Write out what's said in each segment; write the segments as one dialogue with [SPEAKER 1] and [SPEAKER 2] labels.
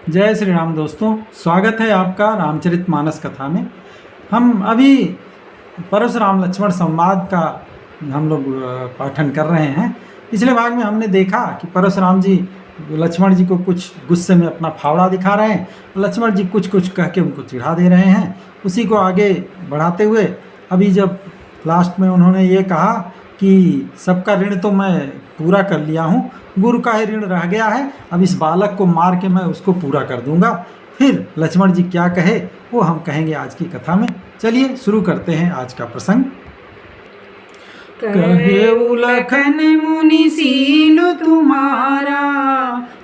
[SPEAKER 1] जय श्री राम दोस्तों, स्वागत है आपका रामचरितमानस कथा में। हम अभी परशुराम लक्ष्मण संवाद का हम लोग पाठन कर रहे हैं। पिछले भाग में हमने देखा कि परशुराम जी लक्ष्मण जी को कुछ गुस्से में अपना फावड़ा दिखा रहे हैं, लक्ष्मण जी कुछ कुछ कह के उनको चिढ़ा दे रहे हैं। उसी को आगे बढ़ाते हुए अभी जब लास्ट में उन्होंने ये कहा कि सबका ऋण तो मैं पूरा कर लिया हूँ, गुरु का ही ऋण रह गया है, अब इस बालक को मार के मैं उसको पूरा कर दूंगा। फिर लक्ष्मण जी क्या कहे वो हम कहेंगे आज की कथा में। चलिए शुरू करते हैं आज का प्रसंग।
[SPEAKER 2] कहे लखन मुनि सीनु तुम्हारा,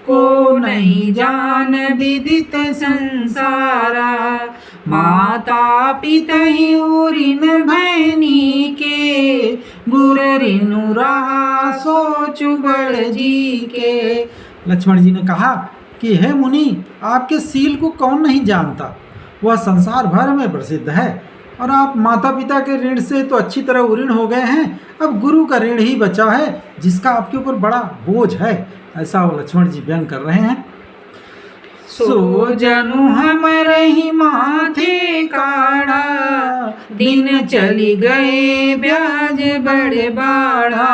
[SPEAKER 2] को नहीं जान विदित संसारा। माता पिता ही ऋण भैनी के, गुर ऋण रहा सोच बड़ जी के।
[SPEAKER 1] लक्ष्मण जी ने कहा कि हे मुनि, आपके सील को कौन नहीं जानता, वह संसार भर में प्रसिद्ध है। और आप माता पिता के ऋण से तो अच्छी तरह उऋण हो गए हैं, अब गुरु का ऋण ही बचा है जिसका आपके ऊपर बड़ा बोझ है। ऐसा वो लक्ष्मण जी व्यंग कर रहे हैं।
[SPEAKER 2] सो जनु हमरे ही माथे काढ़ा, दिन चली गए ब्याज बड़े बाढ़ा।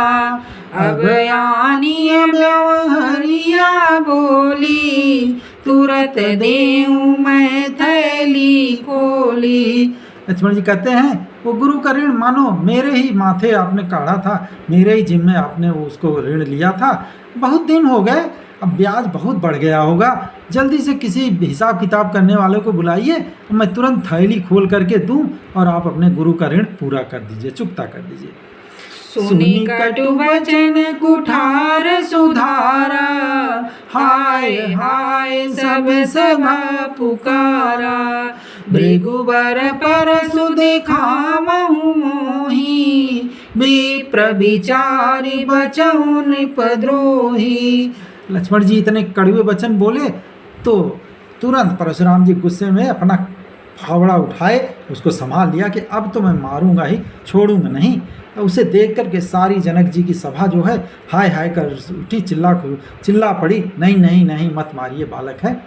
[SPEAKER 2] अब यानी व्यवहरिया बोली, तुरत देऊं मैं थैली खोली।
[SPEAKER 1] लक्ष्मण जी कहते हैं वो गुरु का ऋण मानो मेरे ही माथे आपने काढ़ा था, मेरे ही जिम्मे आपने उसको ऋण लिया था। बहुत दिन हो गए, अब ब्याज बहुत बढ़ गया होगा, जल्दी से किसी हिसाब किताब करने वाले को बुलाइए, मैं तुरंत थैली खोल करके दूं और आप अपने गुरु का ऋण पूरा कर दीजिए, चुकता कर दीजिए।
[SPEAKER 2] सुनी कटु वचन कुठार सुधारा, हाय हाय सब सभा पुकारा। भृगुबर परसु दिखामहु मोही, विप्र विचारी बचहु नृपद्रोही।
[SPEAKER 1] लक्ष्मण जी इतने कड़वे वचन बोले तो तुरंत परशुराम जी गुस्से में अपना फावड़ा उठाए, उसको संभाल लिया कि अब तो मैं मारूंगा ही, छोड़ूंगा नहीं। तो उसे देख करके सारी जनक जी की सभा जो है हाय हाय कर उठी, चिल्ला पड़ी, नहीं नहीं नहीं मत मारिए, बालक है।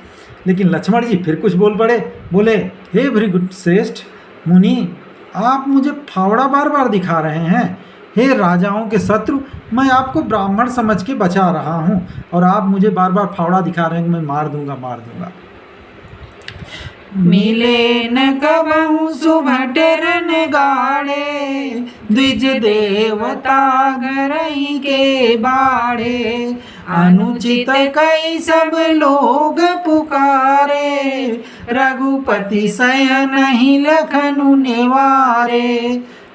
[SPEAKER 1] लेकिन लक्ष्मण जी फिर कुछ बोल पड़े, बोले हे भृगु श्रेष्ठ मुनि, आप मुझे फावड़ा बार बार दिखा रहे हैं। हे राजाओं के शत्रु, मैं आपको ब्राह्मण समझ के बचा रहा हूँ और आप मुझे बार बार फावड़ा दिखा रहे हैं, मैं मार दूंगा मार दूंगा।
[SPEAKER 2] मिले न कबहु सुभटरन गाड़े, द्विज देवता गरई के बाड़े। अनुचित कई सब लोग पुकारे, रघुपति शयन ही लखनु निवारे।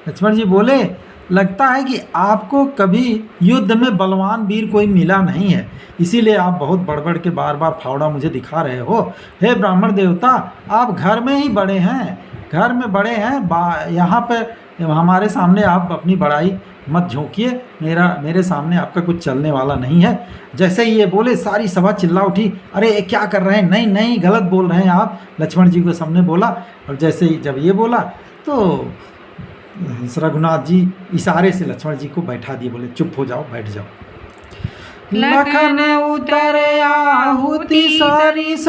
[SPEAKER 1] लक्ष्मण जी बोले लगता है कि आपको कभी युद्ध में बलवान वीर कोई मिला नहीं है, इसीलिए आप बहुत बढ़ के बार बार फावड़ा मुझे दिखा रहे हो। हे ब्राह्मण देवता, आप घर में ही बड़े हैं, घर में बड़े हैं, यहाँ पे हमारे सामने आप अपनी बड़ाई मत झोंकिए, मेरे सामने आपका कुछ चलने वाला नहीं है। जैसे ही ये बोले सारी सभा चिल्ला उठी, अरे ये क्या कर रहे हैं, नहीं नहीं गलत बोल रहे हैं आप, लक्ष्मण जी को सामने बोला। और जैसे ही जब ये बोला तो रघुनाथ जी इशारे से लक्ष्मण जी को बैठा दिए, बोले चुप हो जाओ, बैठ जाओ।
[SPEAKER 2] लखन उतर आहुति सरिस,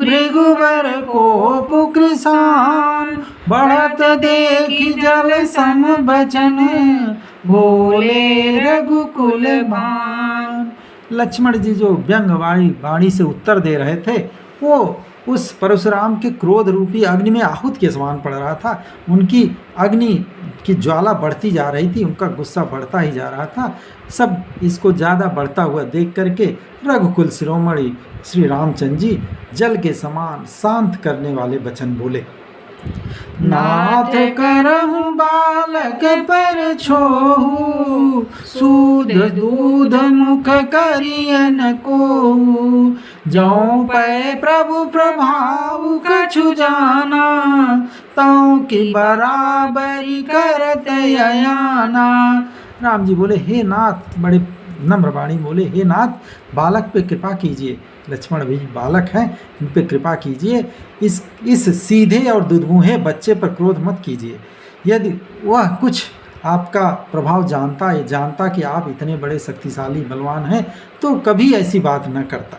[SPEAKER 2] भृगुबर को पुकृसान। बढ़त देखी जल सम बचन, बोले रघुकुल भान।
[SPEAKER 1] लक्ष्मण जी जो व्यंग वाणी से उत्तर दे रहे थे वो उस परशुराम के क्रोध रूपी अग्नि में आहूत के समान पड़ रहा था। उनकी अग्नि की ज्वाला बढ़ती जा रही थी, उनका गुस्सा बढ़ता ही जा रहा था। सब इसको ज़्यादा बढ़ता हुआ देख करके रघुकुल शिरोमणि श्री रामचंद्र जी जल के समान शांत करने वाले वचन बोले।
[SPEAKER 2] नाथ करहु बालक पर छोहु, सूद दूध मुख करियन कोहु। जौं पै प्रभु प्रभाव कछु जाना, तौ की बराबरी करत अयाना।
[SPEAKER 1] राम जी बोले हे नाथ, बड़े नम्र वाणी बोले, हे नाथ बालक पे कृपा कीजिए, लक्ष्मण भी बालक हैं, इन पे कृपा कीजिए, इस सीधे और दुधमुहे बच्चे पर क्रोध मत कीजिए। यदि वह कुछ आपका प्रभाव जानता कि आप इतने बड़े शक्तिशाली बलवान हैं तो कभी ऐसी बात न करता।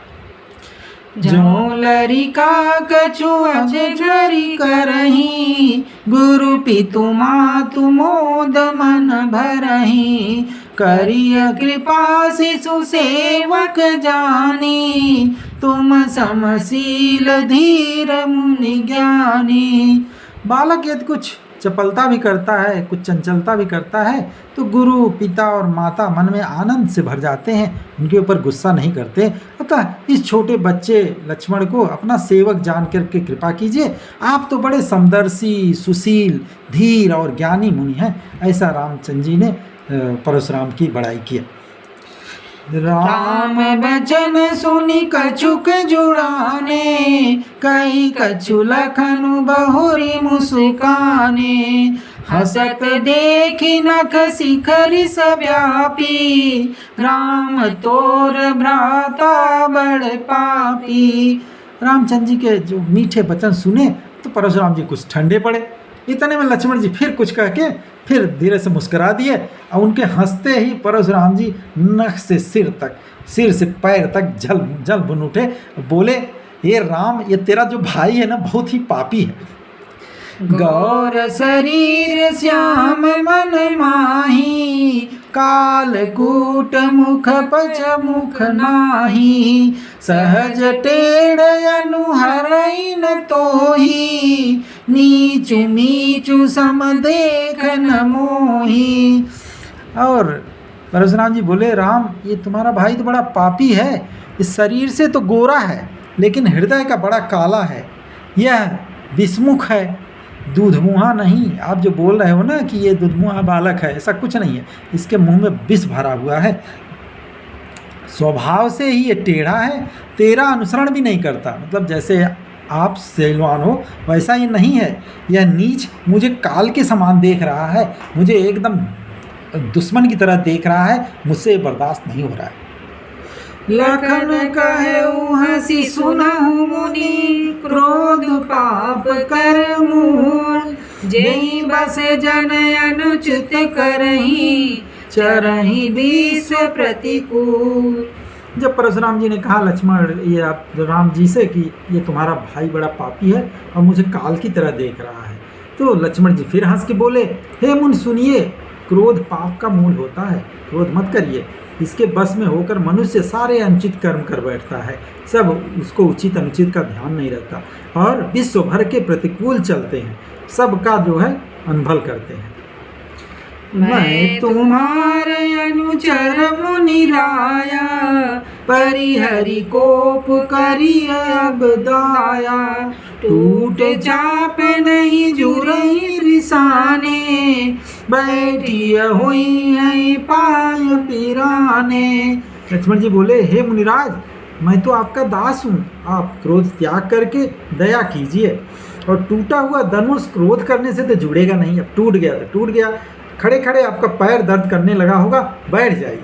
[SPEAKER 2] जो लरिका कछु अजगरी करही, गुरु पितु मातु मोद मन भरही। करिय कृपा शिशु सेवक जानी, तुम समशील धीर मुनि ज्ञानी। बालक यदि कुछ चपलता भी करता है, कुछ चंचलता भी करता है, तो गुरु पिता और माता मन में आनंद से भर जाते हैं, उनके ऊपर गुस्सा नहीं करते। अतः इस छोटे बच्चे लक्ष्मण को अपना सेवक जान करके कृपा कीजिए। आप तो बड़े समदर्शी, सुशील, धीर और ज्ञानी मुनि हैं। ऐसा रामचंद्र जी ने परशुराम की बड़ाई किया। राम बचन सुनि कछुक जुड़ाने, कई कछु लखन बहुरी मुस्काने। हसत देखी नख शिखरि सव्यापी, राम तोर भ्राता बड़ पापी। रामचंद्र जी के जो मीठे वचन सुने तो परशुराम जी कुछ ठंडे पड़े। इतने में लक्ष्मण जी फिर कुछ कह के फिर धीरे से मुस्कुरा दिए और उनके हंसते ही परशुराम जी नख से सिर तक, सिर से पैर तक जल बुन उठे। बोले, ये राम, ये तेरा जो भाई है ना बहुत ही पापी है। गौर शरीर श्याम मन माही, कालकूट मुख पच मुख नाही। सहज टेढ़ अनुहरई न तोही, नीचु मीचु सम देख न मोही। और परशुराम जी बोले, राम, ये तुम्हारा भाई तो बड़ा पापी है। इस शरीर से तो गोरा है, लेकिन हृदय का बड़ा काला है। यह विषमुख है, दूधमुहा नहीं। आप जो बोल रहे हो ना कि ये दूधमुहा बालक है, ऐसा कुछ नहीं है। इसके मुंह में विष भरा हुआ है। स्वभाव से ही ये टेढ़ा है, तेरा अनुसरण भी नहीं करता। मतलब जैसे आप सैलवान हो वैसा ये नहीं है। यह नीच मुझे काल के समान देख रहा है, मुझे एकदम दुश्मन की तरह देख रहा है। मुझसे बर्दाश्त नहीं हो रहा है।
[SPEAKER 3] लखन कहु हसी सुनहु मुनि, क्रोध पाप कर मूल। जेहि बस जन अनुचित करही, चरहि विष प्रतिकूल।
[SPEAKER 1] जब परशुराम जी ने कहा लक्ष्मण ये आप राम जी से कि ये तुम्हारा भाई बड़ा पापी है और मुझे काल की तरह देख रहा है, तो लक्ष्मण जी फिर हंस के बोले, हे मुनि सुनिए, क्रोध पाप का मूल होता है। क्रोध मत करिए। इसके बस में होकर मनुष्य सारे अनुचित कर्म कर बैठता है। सब उसको उचित अनुचित का ध्यान नहीं रहता और विश्व भर के प्रतिकूल चलते हैं। सबका जो है अनभल करते हैं।
[SPEAKER 3] मैं तुम्हारे अनुचर मुनि राया, परिहरि कोप करिय अब दाया। टूट चाप नहीं जुरई रिसाने, बैठिय हुई है पाय पिराने।
[SPEAKER 1] लक्ष्मण जी बोले, हे मुनिराज, मैं तो आपका दास हूँ। आप क्रोध त्याग करके दया कीजिए। और टूटा हुआ धनुष क्रोध करने से तो जुड़ेगा नहीं। अब टूट गया तो टूट गया। खड़े खड़े आपका पैर दर्द करने लगा होगा, बैठ जाइए।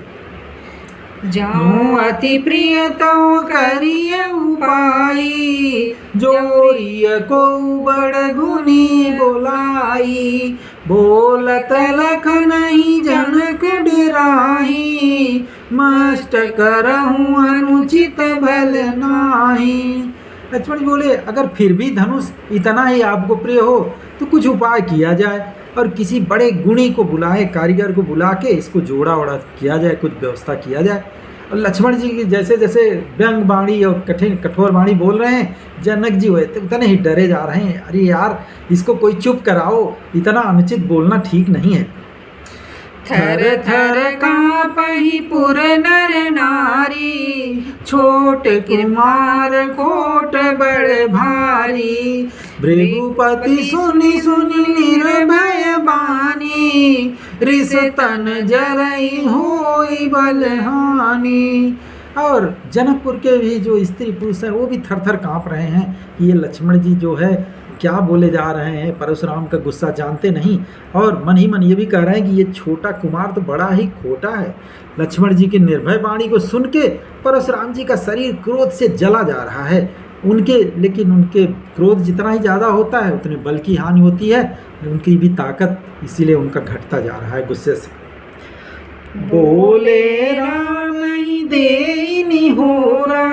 [SPEAKER 3] जाऊं अति प्रिय तो करिय उपाई,
[SPEAKER 1] जोरिय को बड़ गुनी बोलाई। बोलत लखन ही जनक डराही, मस्त करहूँ अनुचित भल नाही। लक्ष्मण जी बोले, अगर फिर भी धनुष इतना ही आपको प्रिय हो तो कुछ उपाय किया जाए और किसी बड़े गुणी को बुलाए, कारीगर को बुला के इसको जोड़ा ओड़ा किया जाए, कुछ व्यवस्था किया जाए। और लक्ष्मण जी की जैसे जैसे व्यंग वाणी और कठोर वाणी बोल रहे हैं, जनक जी हुए तो उतने ही डरे जा रहे हैं। अरे यार, इसको कोई चुप कराओ, इतना अनुचित बोलना ठीक नहीं है।
[SPEAKER 3] थर थर कांपहि पुर नर नारी, छोट किरमार कोट बड़ भारी।
[SPEAKER 1] भृगुपति
[SPEAKER 3] सुनि सुनि निर्भय बानी, रिस तन जरई होई बलहानी।
[SPEAKER 1] और जनकपुर के भी जो स्त्री पुरुष हैं वो भी थर थर काँप रहे हैं कि ये लक्ष्मण जी जो है क्या बोले जा रहे हैं। परशुराम का गुस्सा जानते नहीं और मन ही मन ये भी कह रहे हैं कि ये छोटा कुमार तो बड़ा ही खोटा है। लक्ष्मण जी की निर्भय वाणी को सुन के परशुराम जी का शरीर क्रोध से जला जा रहा है। लेकिन उनके क्रोध जितना ही ज़्यादा होता है उतने बल की हानि होती है, उनकी भी ताकत, इसीलिए उनका घटता जा रहा है गुस्से से।
[SPEAKER 3] बोले राम ही दे निहोरा,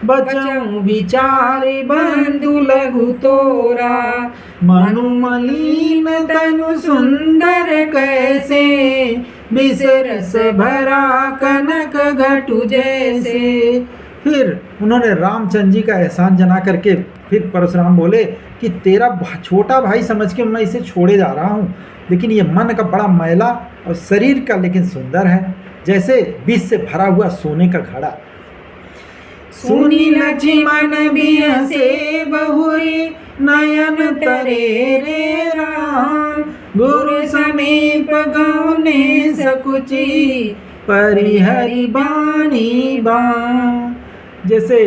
[SPEAKER 3] बचऊं विचारे बंधु लघु तोरा। मनु मलिन तनु सुंदर कैसे, बिसरस भरा कनक घटु जैसे।
[SPEAKER 1] फिर उन्होंने रामचंद्र जी का एहसान जना करके फिर परशुराम बोले कि तेरा छोटा भाई समझ के मैं इसे छोड़े जा रहा हूँ, लेकिन ये मन का बड़ा मैला और शरीर का लेकिन सुंदर है, जैसे बीच से भरा हुआ सोने का घड़ा।
[SPEAKER 3] सुनी लक्ष्मण भी हंसे बहुरी, नयन तरे रे राम। गुरु समीप गौने सकुची, परिहरि बानी बाण।
[SPEAKER 1] जैसे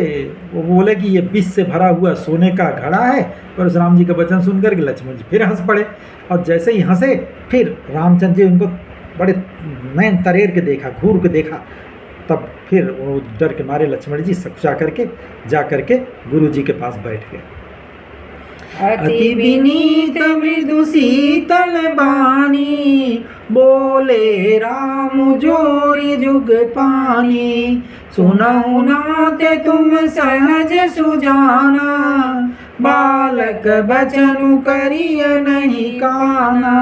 [SPEAKER 1] वो बोले कि ये विष से भरा हुआ सोने का घड़ा है। परशुराम जी का वचन सुनकर के लक्ष्मण जी फिर हंस पड़े, और जैसे ही हंसे फिर रामचंद्र जी उनको बड़े नैन तरेर के देखा, घूर के देखा। तब फिर वो डर के मारे लक्ष्मण जी सकुचा करके जा करके गुरु जी के पास बैठ गए।
[SPEAKER 3] अति विनीत मृदु शीतल बानी, बोले राम जोरी जुग पानी। सुनऊ नाथ तुम सहज सुजाना, बालक बचनु करिय नहीं काना।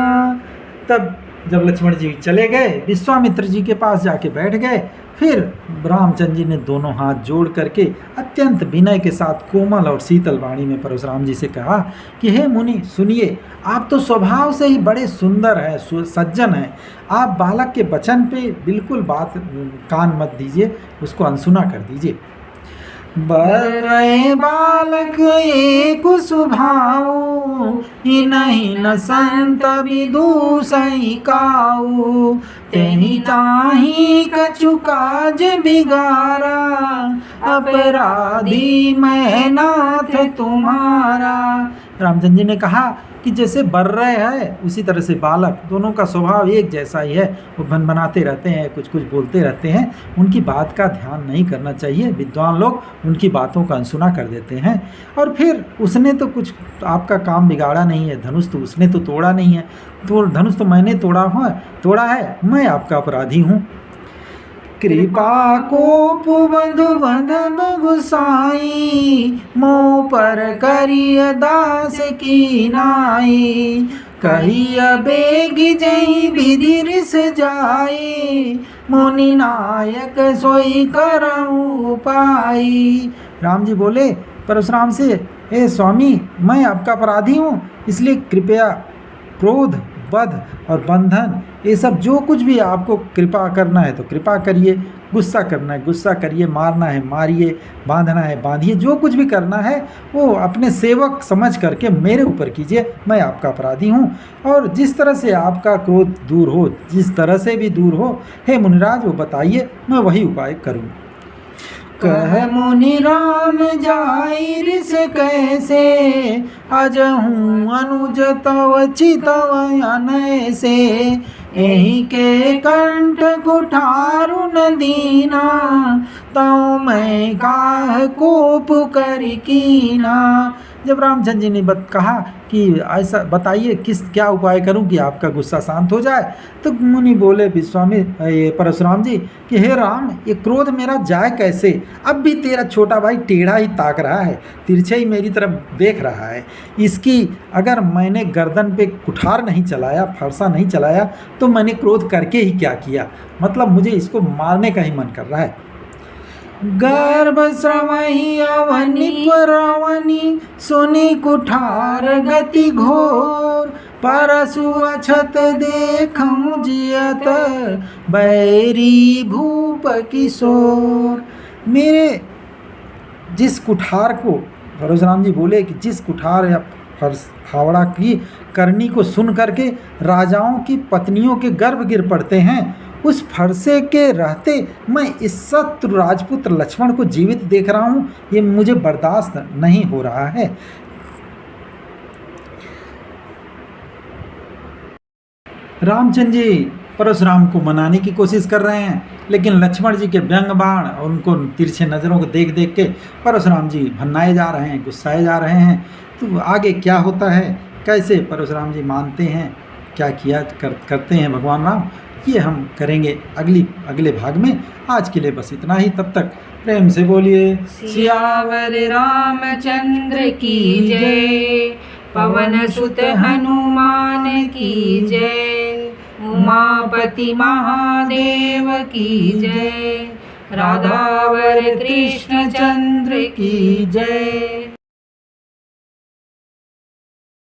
[SPEAKER 1] तब जब लक्ष्मण जी चले गए, विश्वामित्र जी के पास जाके बैठ गए। फिर रामचंद्र जी ने दोनों हाथ जोड़ करके अत्यंत विनय के साथ कोमल और शीतल वाणी में परशुराम जी से कहा कि हे मुनि सुनिए, आप तो स्वभाव से ही बड़े सुंदर हैं, सज्जन हैं। आप बालक के वचन पे बिल्कुल बात कान मत दीजिए, उसको अनसुना कर दीजिए।
[SPEAKER 3] बरए बालक एक स्वभाव, नहीं न संत विदूषई काऊ। तेहि ताहि कछु काज बिगारा, अपराधी मैं नाथ तुम्हारा।
[SPEAKER 1] रामचंद्र जी ने कहा कि जैसे बर्रे है उसी तरह से बालक, दोनों का स्वभाव एक जैसा ही है। वो भनभनाते रहते हैं, कुछ कुछ बोलते रहते हैं, उनकी बात का ध्यान नहीं करना चाहिए। विद्वान लोग उनकी बातों का अनसुना कर देते हैं। और फिर उसने तो कुछ आपका काम बिगाड़ा नहीं है, धनुष तो उसने तो तोड़ा नहीं है, तो धनुष तो मैंने तोड़ा है, मैं आपका अपराधी हूँ।
[SPEAKER 3] कृपा को बंधु बंधन गुसाई, मोह पर करिय दास की नाई। कहिय बेग जही विधि रिस जाई, मुनि नायक सोई करऊं पाई।
[SPEAKER 1] राम जी बोले परशुराम से, हे स्वामी मैं आपका अपराधी हूँ, इसलिए कृपया क्रोध, वध और बंधन ये सब जो कुछ भी आपको कृपा करना है तो कृपा करिए, गुस्सा करना है गुस्सा करिए, मारना है मारिए, बांधना है बांधिए, जो कुछ भी करना है वो अपने सेवक समझ करके मेरे ऊपर कीजिए, मैं आपका अपराधी हूँ। और जिस तरह से आपका क्रोध दूर हो, जिस तरह से भी दूर हो, हे मुनिराज वो बताइए, मैं वही उपाय करूँ।
[SPEAKER 3] कह मुनि राम जाई रिस कैसे, अजहूँ अनुज तव चितव अनैसे। एहि के कंठ कुठारु न दीना, तौ मैं काह कोप कर कीना। जब रामचंद्र जी ने कहा कि ऐसा बताइए क्या उपाय करूं कि आपका गुस्सा शांत हो जाए, तो मुनि बोले परशुराम जी कि हे राम, ये क्रोध मेरा जाए कैसे? अब भी तेरा छोटा भाई टेढ़ा ही ताक रहा है, तिरछे ही मेरी तरफ देख रहा है। इसकी अगर मैंने गर्दन पे कुठार नहीं चलाया, फरसा नहीं चलाया, तो मैंने क्रोध करके ही क्या किया? मतलब मुझे इसको मारने का ही मन कर रहा है। गर्भ श्रवही अवनि परवनि, सुनि कुठार गति घोर। परसु अछत देखऊं जियत, बैरी भूप किशोर।
[SPEAKER 1] मेरे जिस कुठार को, परशुराम जी बोले कि जिस कुठार या फावड़ा की करनी को सुन करके राजाओं की पत्नियों के गर्भ गिर पड़ते हैं, उस फरसे के रहते मैं इस शत्रु राजपुत्र लक्ष्मण को जीवित देख रहा हूँ, ये मुझे बर्दाश्त नहीं हो रहा है। रामचंद्र जी परशुराम को मनाने की कोशिश कर रहे हैं, लेकिन लक्ष्मण जी के व्यंग बाण और उनको तिरछे नज़रों को देख देख के परशुराम जी भन्नाए जा रहे हैं, गुस्साए जा रहे हैं। तो आगे क्या होता है, कैसे परशुराम जी मानते हैं, क्या किया करते हैं भगवान राम, ये हम करेंगे अगले भाग में। आज के लिए बस इतना ही, तब तक प्रेम से बोलिए
[SPEAKER 2] सियावर रामचंद्र की जय, पवन सुत हनुमान की जय, उमापति महादेव की जय, राधावर कृष्ण चंद्र की जय।